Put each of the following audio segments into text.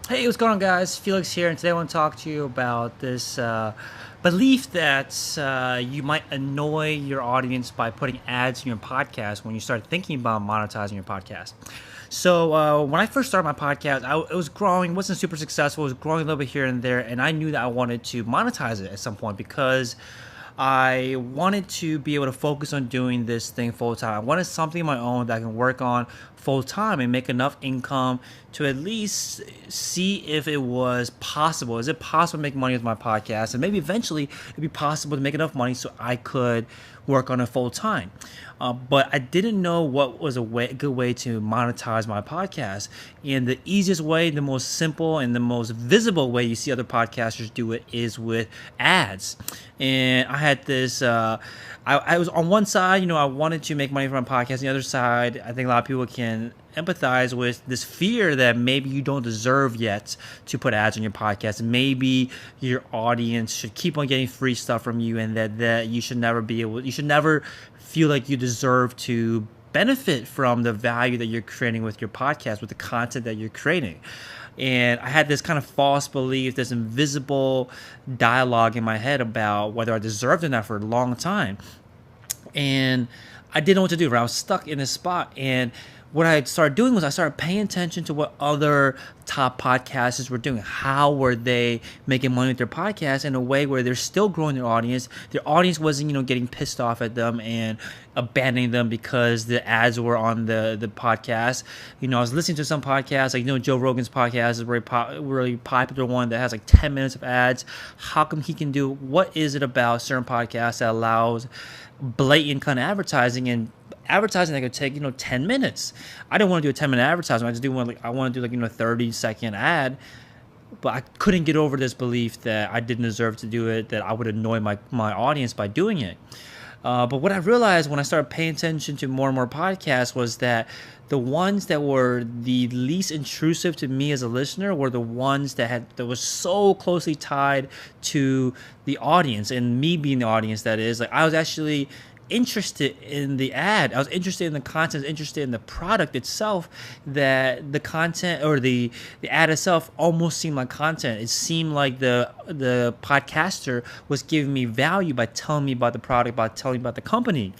Hey, what's going on, guys? Felix here, and today I want to talk to you about this belief that you might annoy your audience by putting ads in your podcast when you start thinking about monetizing your podcast. So when I first started my podcast, it was growing, wasn't super successful. It was growing a little bit here and there, and I knew that I wanted to monetize it at some point because I wanted to be able to focus on doing this thing full time. I wanted something of my own that I can work on full time and make enough income to at least see if it was possible. Is it possible to make money with my podcast? And maybe eventually it'd be possible to make enough money so I could work on it full time. But I didn't know what was a good way to monetize my podcast. And the easiest way, the most simple, and the most visible way you see other podcasters do it is with ads. And I had this. I was on one side, I wanted to make money from my podcast. On the other side, I think a lot of people can empathize with this fear that maybe you don't deserve yet to put ads on your podcast. Maybe your audience should keep on getting free stuff from you, and that you should never feel like you deserve to benefit from the value that you're creating with your podcast, with the content that you're creating. And I had this kind of false belief, this invisible dialogue in my head about whether I deserved enough for a long time. And I didn't know what to do. Right? I was stuck in this spot. And what I started doing was I started paying attention to what other top podcasters were doing. How were they making money with their podcast in a way where they're still growing their audience? Their audience wasn't, getting pissed off at them and abandoning them because the ads were on the podcast. I was listening to some podcasts, like, Joe Rogan's podcast is a really popular one that has like 10 minutes of ads. How come he can do, what is it about certain podcasts that allows blatant kind of advertising and advertising that could take 10 minutes? I didn't want to do a 10-minute advertisement. I want to do a 30-second ad, but I couldn't get over this belief that I didn't deserve to do it, that I would annoy my audience by doing it. But what I realized when I started paying attention to more and more podcasts was that the ones that were the least intrusive to me as a listener were the ones that was so closely tied to the audience, and me being the audience, that is. Like, I was actually interested in the ad. I was interested in the content, interested in the product itself, that the content or the ad itself almost seemed like content. It seemed like the podcaster was giving me value by telling me about the product, by telling me about the company.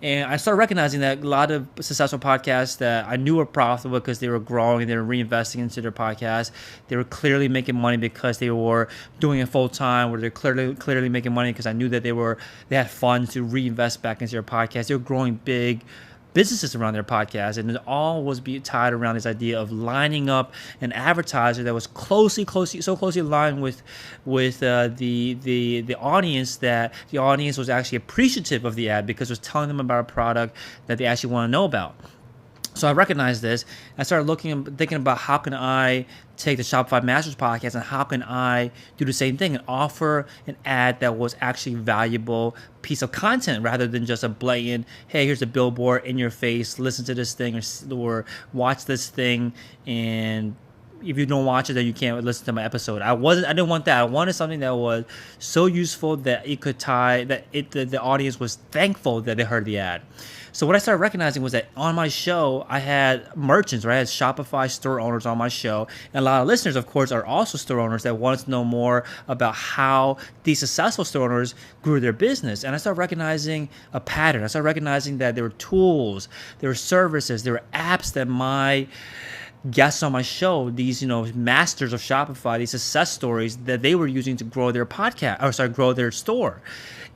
And I started recognizing that a lot of successful podcasts that I knew were profitable because they were growing, they were reinvesting into their podcast. They were clearly making money because they were doing it full time, or they're clearly making money because I knew that they had funds to reinvest back into their podcast. They were growing big businesses around their podcast, and it all was tied around this idea of lining up an advertiser that was so closely aligned with the audience, that the audience was actually appreciative of the ad because it was telling them about a product that they actually want to know about. So I recognized this. I started thinking about how can I take the Shopify Masters podcast and how can I do the same thing and offer an ad that was actually valuable piece of content rather than just a blatant, hey, here's a billboard in your face, listen to this thing, or watch this thing, and if you don't watch it, then you can't listen to my episode. I didn't want that. I wanted something that was so useful that it could the audience was thankful that they heard the ad. So what I started recognizing was that on my show, I had merchants, right? I had Shopify store owners on my show. And a lot of listeners, of course, are also store owners that wanted to know more about how these successful store owners grew their business. And I started recognizing a pattern. I started recognizing that there were tools, there were services, there were apps that my guests on my show, these masters of Shopify, these success stories that they were using to grow their grow their store.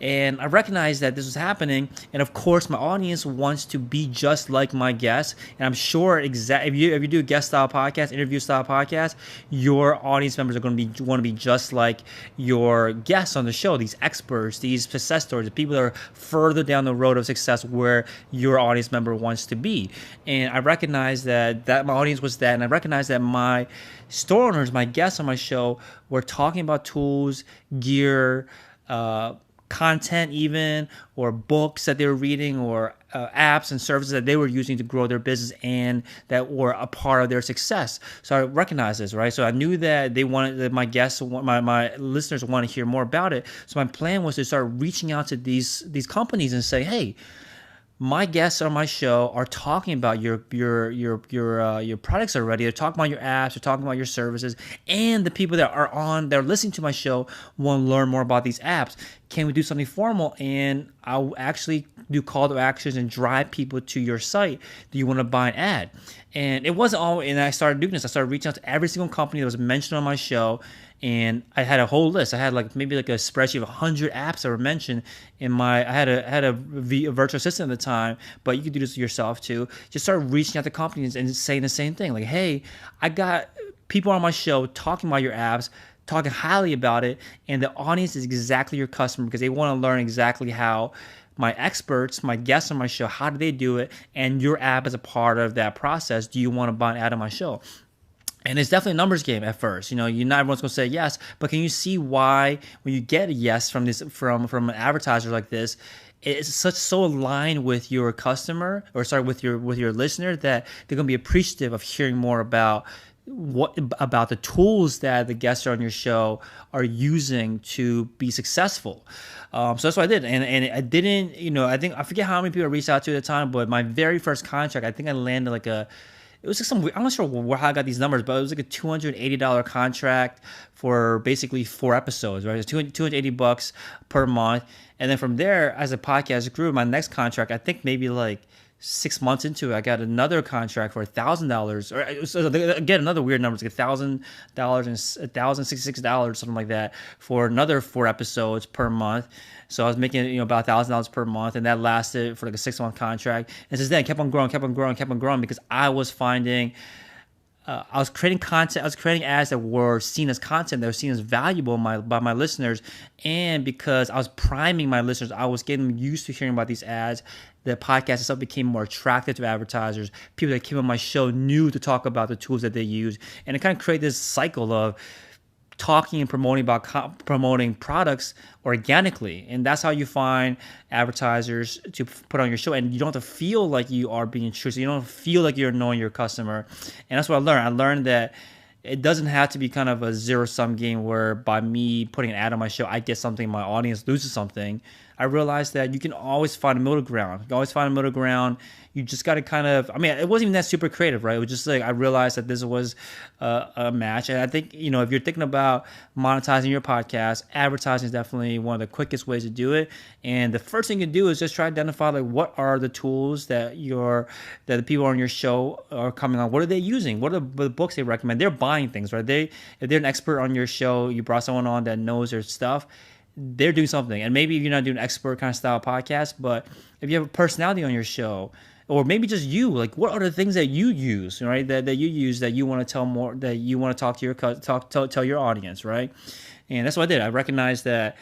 And I recognized that this was happening, and of course my audience wants to be just like my guests. And I'm sure if you do a guest style podcast, interview style podcast, your audience members are going to want to be just like your guests on the show, these experts, these success stories, the people that are further down the road of success where your audience member wants to be. And I recognized that my audience was that, and I recognized that my store owners, my guests on my show, were talking about tools, gear, content even, or books that they were reading, or apps and services that they were using to grow their business and that were a part of their success. So I recognized this, right? So I knew that my guests, my listeners want to hear more about it. So my plan was to start reaching out to these companies and say, hey, my guests on my show are talking about your products already. They're talking about your apps. They're talking about your services, and the people that are listening to my show want to learn more about these apps. Can we do something formal? And I'll actually do call to actions and drive people to your site. Do you want to buy an ad? And it wasn't all. And I started doing this. I started reaching out to every single company that was mentioned on my show. And I had a whole list. I had maybe a spreadsheet of 100 apps that were mentioned in my. I had a virtual assistant at the time, but you could do this yourself too. Just start reaching out to companies and saying the same thing, like, "Hey, I got people on my show talking about your apps, talking highly about it, and the audience is exactly your customer because they want to learn exactly how." My experts, my guests on my show, how do they do it? And your app is a part of that process. Do you want to buy an ad on my show? And it's definitely a numbers game at first. Not everyone's gonna say yes, but can you see why when you get a yes from an advertiser like this, it's so aligned with your customer, or sorry, with your listener, that they're gonna be appreciative of hearing more about the tools that the guests on your show are using to be successful. So that's what I did, and I didn't, I forget how many people I reached out to at the time, but my very first contract, I think I landed it was like I'm not sure how I got these numbers, but it was like a $280 contract for basically 4 episodes, right? It was $280 per month. And then from there, as the podcast grew, my next contract, I think maybe like 6 months into it, I got another contract for $1,000, or again, another weird number. It's like $1,000 and $1,066, something like that, for another 4 episodes per month. So I was making about $1,000 per month, and that lasted for like a 6-month contract. And since then, I kept on growing because I was finding. I was creating content. I was creating ads that were seen as content, that were seen as valuable by my listeners, and because I was priming my listeners, I was getting them used to hearing about these ads. The podcast itself became more attractive to advertisers. People that came on my show knew to talk about the tools that they use, and it kind of created this cycle of talking and promoting products organically. And that's how you find advertisers to put on your show, and you don't have to feel like you are being intrusive. You don't feel like you're annoying your customer. And that's what I learned. I learned that it doesn't have to be kind of a zero-sum game where by me putting an ad on my show, I get something, my audience loses something. I realized that you can always find a middle ground. You can always find a middle ground. You just got to kind of, it wasn't even that super creative, right? It was just like, I realized that this was a match. And I think, if you're thinking about monetizing your podcast, advertising is definitely one of the quickest ways to do it. And the first thing you can do is just try to identify, like, what are the tools that the people on your show are coming on? What are they using? What are the books they recommend? They're buying things, right? If they're an expert on your show, you brought someone on that knows their stuff, they're doing something. And maybe you're not doing an expert kind of style podcast, but if you have a personality on your show, or maybe just you, like, what are the things that you use, right? That you use, that you want to tell more, that you want to talk to tell your audience, right? And that's what I did. I recognized that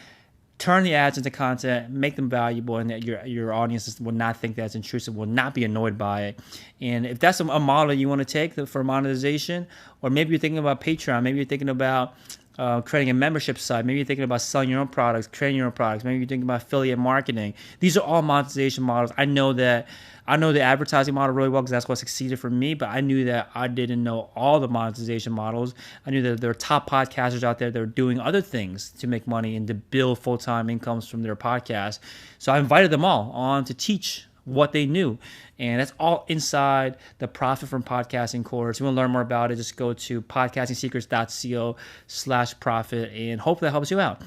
turn the ads into content, make them valuable, and that your audience will not think that's intrusive, will not be annoyed by it. And if that's a model you want to take for monetization, or maybe you're thinking about Patreon, maybe you're thinking about creating a membership site, maybe you're thinking about selling your own products, creating your own products, maybe you're thinking about affiliate marketing. These are all monetization models. I know the advertising model really well because that's what succeeded for me, but I knew that I didn't know all the monetization models. I knew that there are top podcasters out there that are doing other things to make money and to build full-time incomes from their podcast. So I invited them all on to teach what they knew. And that's all inside the Profit from Podcasting course. If you want to learn more about it, just go to podcastingsecrets.co/profit, and hopefully that helps you out.